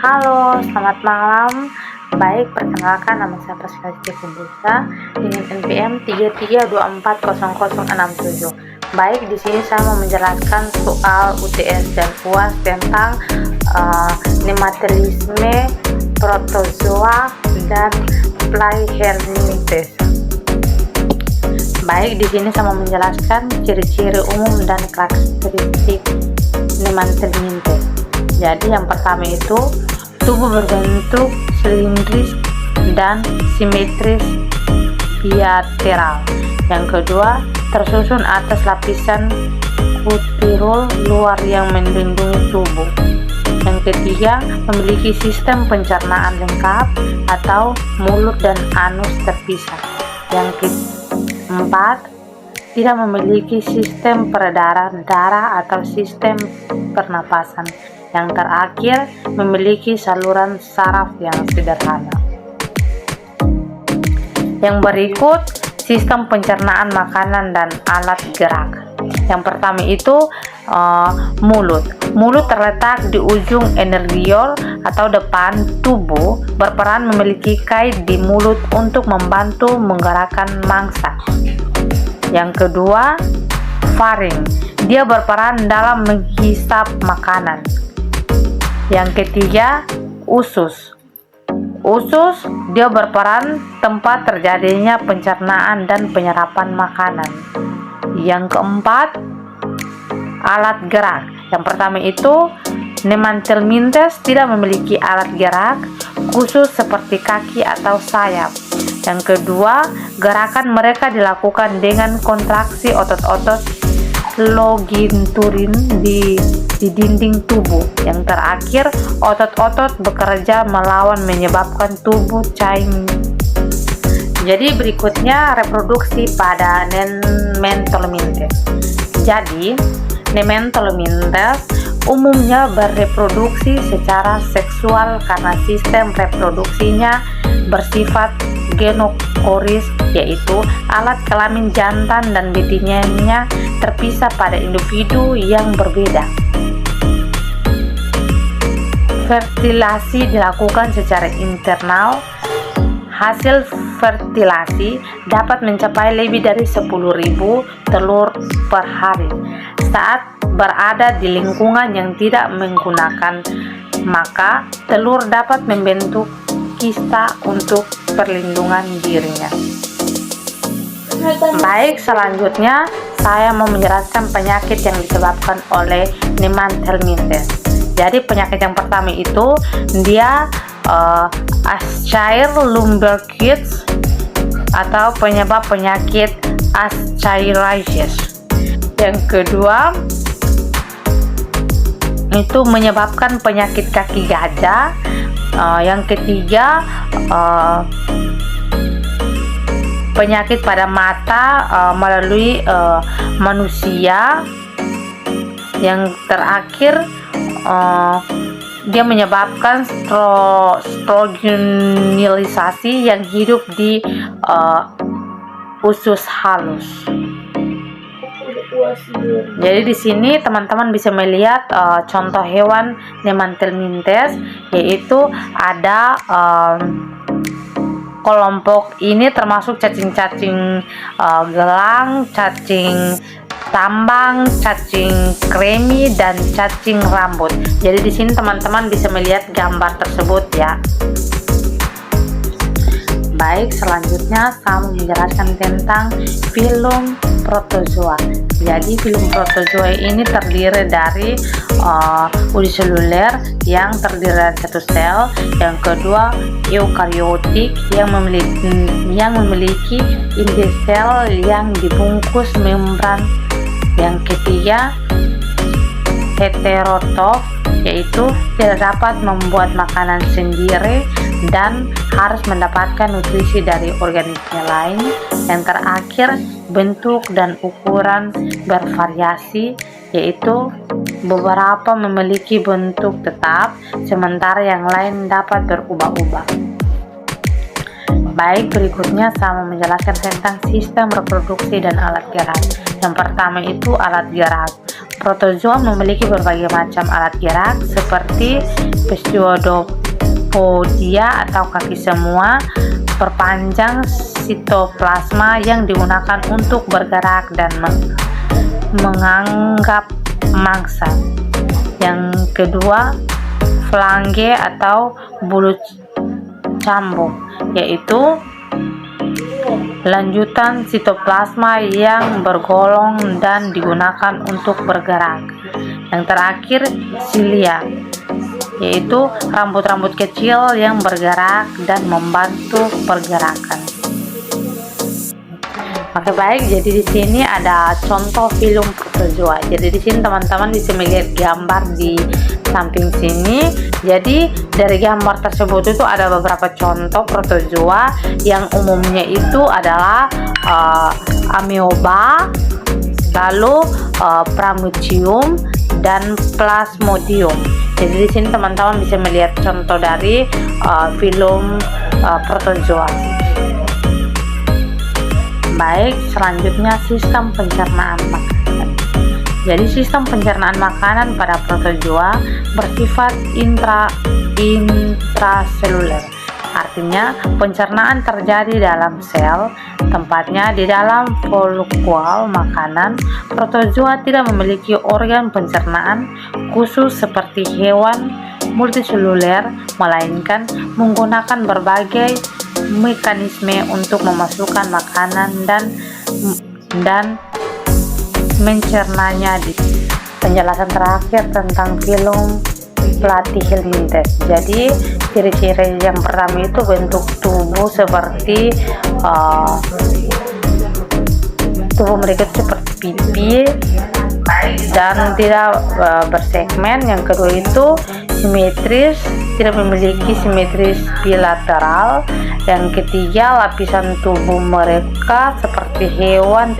Halo, selamat malam. Baik, perkenalkan nama saya Prasikasih Pembuka dengan NPM 33240067. Baik, di sini saya mau menjelaskan soal UTS dan UAS tentang nematerialisme, protozoa, dan Flaherty. Baik, di sini saya mau menjelaskan ciri-ciri umum dan karakteristik nematerialisme. Jadi yang pertama itu tubuh berbentuk silindris dan simetris bilateral. Yang kedua, tersusun atas lapisan kutirul luar yang melindungi tubuh. Yang ketiga, memiliki sistem pencernaan lengkap atau mulut dan anus terpisah. Yang keempat, tidak memiliki sistem peredaran darah atau sistem pernapasan. Yang terakhir, memiliki saluran saraf yang sederhana. Yang berikut, sistem pencernaan makanan dan alat gerak. Yang pertama itu mulut. Mulut terletak di ujung energiol atau depan tubuh, berperan memiliki kait di mulut untuk membantu menggerakkan mangsa. Yang kedua, faring. Dia berperan dalam menghisap makanan. Yang ketiga, usus. Usus dia berperan tempat terjadinya pencernaan dan penyerapan makanan. Yang keempat, alat gerak. Yang pertama itu, nematerialisme tidak memiliki alat gerak khusus seperti kaki atau sayap. Yang kedua, gerakan mereka dilakukan dengan kontraksi otot-otot loginturin di dinding tubuh. Yang terakhir, otot-otot bekerja melawan menyebabkan tubuh cair. Jadi berikutnya reproduksi pada nematerialisme. Jadi nematerialisme umumnya bereproduksi secara seksual karena sistem reproduksinya bersifat genokoris, yaitu alat kelamin jantan dan betinanya terpisah pada individu yang berbeda. Fertilasi dilakukan secara internal. Hasil fertilasi dapat mencapai lebih dari 10.000 telur per hari. Saat berada di lingkungan yang tidak menggunakan, maka telur dapat membentuk kista untuk perlindungan dirinya. Baik, selanjutnya saya mau menjelaskan penyakit yang disebabkan oleh nematerialisme. Jadi penyakit yang pertama itu dia Ascair-Lumbercules atau penyebab penyakit Ascariasis. Yang kedua itu menyebabkan penyakit kaki gajah. Yang ketiga penyakit pada mata melalui manusia. Yang terakhir dia menyebabkan strogenisasi yang hidup di usus halus. Jadi di sini teman-teman bisa melihat contoh hewan nematerialisme, yaitu ada kelompok ini termasuk cacing-cacing gelang, cacing tambang, cacing kremi, dan cacing rambut. Jadi di sini teman-teman bisa melihat gambar tersebut ya. Baik, selanjutnya saya mau menjelaskan tentang filum protozoa. Jadi filum protozoa ini terdiri dari uniseluler yang terdiri dari satu sel. Yang kedua, eukariotik yang memiliki inti sel yang dibungkus membran. Yang ketiga, heterotrof, yaitu tidak dapat membuat makanan sendiri dan harus mendapatkan nutrisi dari organisme lain. Yang terakhir, bentuk dan ukuran bervariasi, yaitu beberapa memiliki bentuk tetap, sementara yang lain dapat berubah-ubah. Baik, berikutnya saya mau menjelaskan tentang sistem reproduksi dan alat gerak. Yang pertama itu alat gerak. Protozoa memiliki berbagai macam alat gerak seperti pseudopodia, podia atau kaki semua, perpanjang sitoplasma yang digunakan untuk bergerak dan menganggap mangsa. Yang kedua, flange atau bulu cambuk, yaitu lanjutan sitoplasma yang bergolong dan digunakan untuk bergerak. Yang terakhir, silia, yaitu rambut-rambut kecil yang bergerak dan membantu pergerakan. Oke, baik, jadi di sini ada contoh film protozoa. Jadi di sini teman-teman bisa melihat gambar di samping sini. Jadi dari gambar tersebut itu ada beberapa contoh protozoa yang umumnya itu adalah amoeba, lalu Pramucium dan Plasmodium. Jadi di sini teman-teman bisa melihat contoh dari film protozoa. Baik, selanjutnya sistem pencernaan makanan. Jadi sistem pencernaan makanan pada protozoa bersifat intraseluler. Artinya pencernaan terjadi dalam sel, tempatnya di dalam folikual makanan. Protozoa tidak memiliki organ pencernaan khusus seperti hewan multiseluler, melainkan menggunakan berbagai mekanisme untuk memasukkan makanan dan mencernanya. Penjelasan terakhir tentang film Platyhelminthes. Jadi ciri-ciri yang pertama itu bentuk tubuh seperti tubuh mereka seperti pipi dan tidak bersegmen. Yang kedua itu simetris, tidak memiliki simetris bilateral. Yang ketiga, lapisan tubuh mereka seperti hewan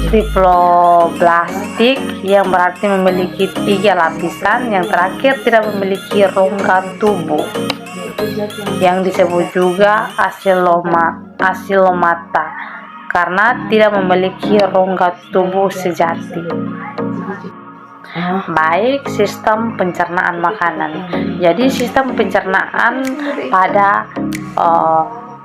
triploblastik, yang berarti memiliki 3 lapisan. Yang terakhir, tidak memiliki rongga tubuh, yang disebut juga asilomata, karena tidak memiliki rongga tubuh sejati. Baik, sistem pencernaan makanan. Jadi sistem pencernaan pada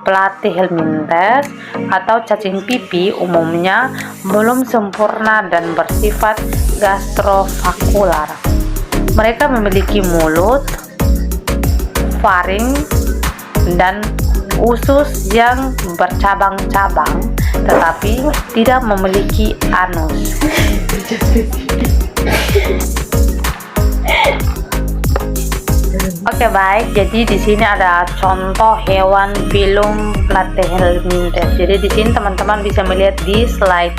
Platyhelminthes atau cacing pipi umumnya belum sempurna dan bersifat gastrovakular. Mereka memiliki mulut, faring, dan usus yang bercabang-cabang, tetapi tidak memiliki anus. Oke, baik. Jadi di sini ada contoh hewan film Platyhelminthes. Jadi di sini teman-teman bisa melihat di slide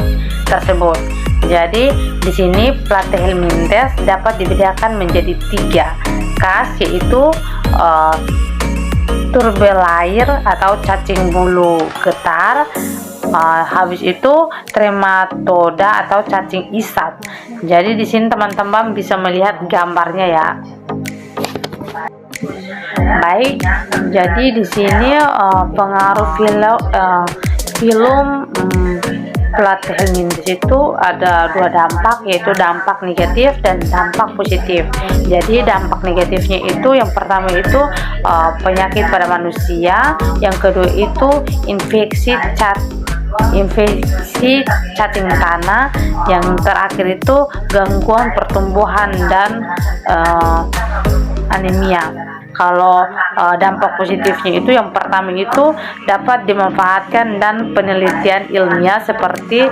tersebut. Jadi di sini Platyhelminthes dapat dibedakan menjadi 3 kas, yaitu turbelair atau cacing bulu getar, habis itu trematoda atau cacing isap. Jadi di sini teman-teman bisa melihat gambarnya ya. Baik, jadi di sini pengaruh film Platyhelminthes itu ada 2 dampak, yaitu dampak negatif dan dampak positif. Jadi dampak negatifnya itu yang pertama itu penyakit pada manusia, yang kedua itu infeksi cacing tanah, yang terakhir itu gangguan pertumbuhan dan anemia. Kalau dampak positifnya itu yang pertama itu dapat dimanfaatkan dan penelitian ilmiah seperti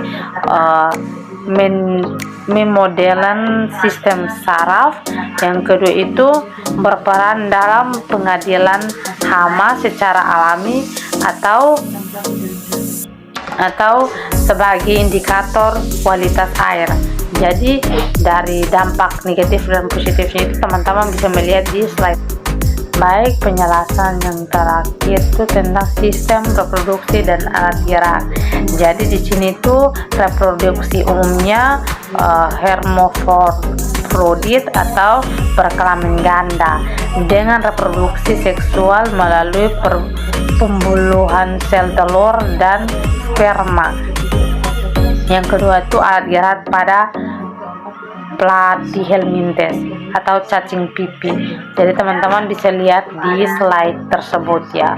memodelan sistem saraf. Yang kedua itu berperan dalam pengadilan hama secara alami atau sebagai indikator kualitas air. Jadi dari dampak negatif dan positifnya itu teman-teman bisa melihat di slide. Baik, penjelasan yang terakhir itu tentang sistem reproduksi dan alat gerak. Jadi di sini tuh reproduksi umumnya hermafrodit atau berkelamin ganda dengan reproduksi seksual melalui pembuluhan sel telur dan sperma. Yang kedua itu alat gerak pada platyhelminthes atau cacing pipi. Jadi teman-teman bisa lihat di slide tersebut ya.